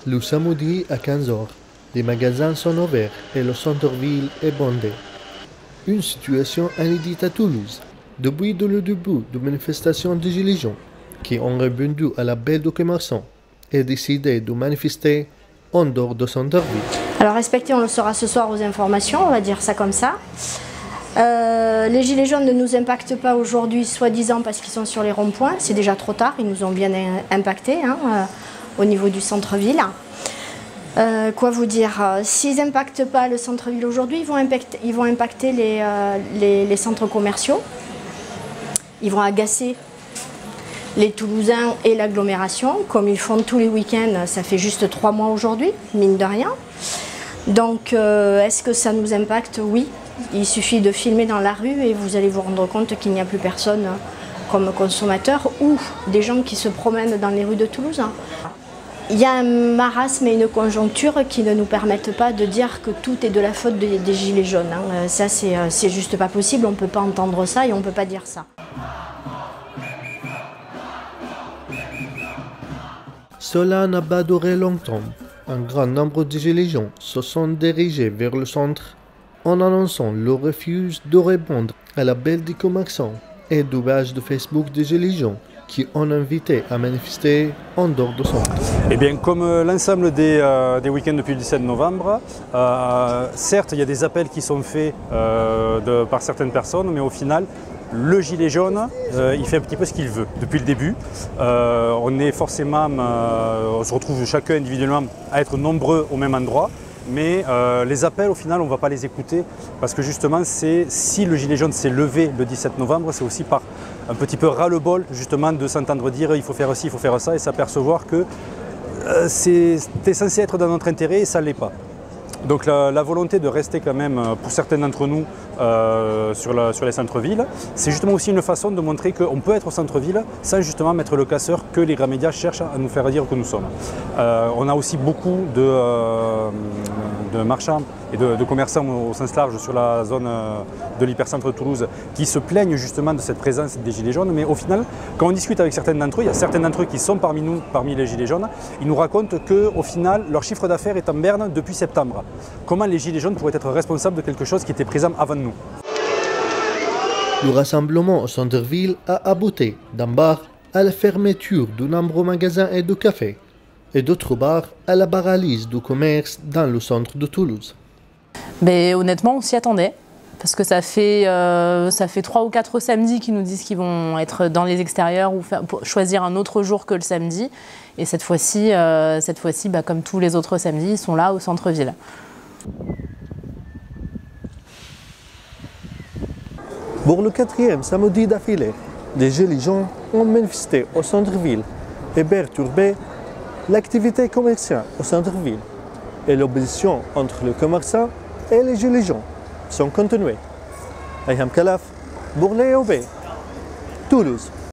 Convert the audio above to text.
Le samedi à 15 h, les magasins sont ouverts et le centre-ville est bondé. Une situation inédite à Toulouse, depuis le début de manifestations des Gilets jaunes, qui ont répondu à l'appel des commerçants et décidé de manifester en dehors de centre-ville. Alors respecter, on le saura ce soir aux informations, on va dire ça comme ça. Les gilets jaunes ne nous impactent pas aujourd'hui, soi-disant parce qu'ils sont sur les ronds-points. C'est déjà trop tard, ils nous ont bien impactés au niveau du centre-ville. Quoi vous dire, s'ils n'impactent pas le centre-ville aujourd'hui, ils vont impacter les centres commerciaux. Ils vont agacer les Toulousains et l'agglomération, comme ils font tous les week-ends. Ça fait juste 3 mois aujourd'hui, mine de rien. Donc, est-ce que ça nous impacte? Oui. Il suffit de filmer dans la rue et vous allez vous rendre compte qu'il n'y a plus personne comme consommateur ou des gens qui se promènent dans les rues de Toulouse. Il y a un marasme et une conjoncture qui ne nous permettent pas de dire que tout est de la faute des gilets jaunes. Ça, c'est juste pas possible, on ne peut pas entendre ça et on ne peut pas dire ça. Cela n'a pas duré longtemps. Un grand nombre de gilets jaunes se sont dirigés vers le centre en annonçant leur refus de répondre à l'appel des commerçants et de pages de Facebook des gilets jaunes qui ont invité à manifester en dehors du centre. Eh bien, comme l'ensemble des week-ends depuis le 17 novembre, certes, il y a des appels qui sont faits par certaines personnes, mais au final, le gilet jaune, il fait un petit peu ce qu'il veut depuis le début. On est forcément, on se retrouve chacun individuellement à être nombreux au même endroit. Mais les appels, au final, on ne va pas les écouter parce que justement, si le gilet jaune s'est levé le 17 novembre, c'est aussi par un petit peu ras-le-bol justement de s'entendre dire il faut faire ci, il faut faire ça et s'apercevoir que c'était censé être dans notre intérêt et ça ne l'est pas. Donc la volonté de rester quand même, pour certains d'entre nous, sur les centres-villes, c'est justement aussi une façon de montrer qu'on peut être au centre-ville sans justement mettre le casseur que les grands médias cherchent à nous faire dire que nous sommes. On a aussi beaucoup de marchands et de commerçants au sens large sur la zone de l'hypercentre de Toulouse qui se plaignent justement de cette présence des gilets jaunes. Mais au final, quand on discute avec certains d'entre eux, il y a certains d'entre eux qui sont parmi nous, parmi les gilets jaunes, ils nous racontent qu'au final, leur chiffre d'affaires est en berne depuis septembre. Comment les gilets jaunes pourraient être responsables de quelque chose qui était présent avant nous? Le rassemblement au centre-ville a abouti d'un bar à la fermeture de nombreux magasins et de cafés, et d'autre part à la paralysie du commerce dans le centre de Toulouse. Mais honnêtement, on s'y attendait, parce que ça fait 3 ou 4 samedis qu'ils nous disent qu'ils vont être dans les extérieurs ou choisir un autre jour que le samedi. Et cette fois-ci, comme tous les autres samedis, ils sont là au centre-ville. Pour le 4e samedi d'affilée, les gilets jaunes ont manifesté au centre-ville et perturbé l'activité commerciale au centre-ville. Et l'opposition entre les commerçants et les gilets jaunes sont continuées. Ayham Kalaf, pour l'EOB, Toulouse.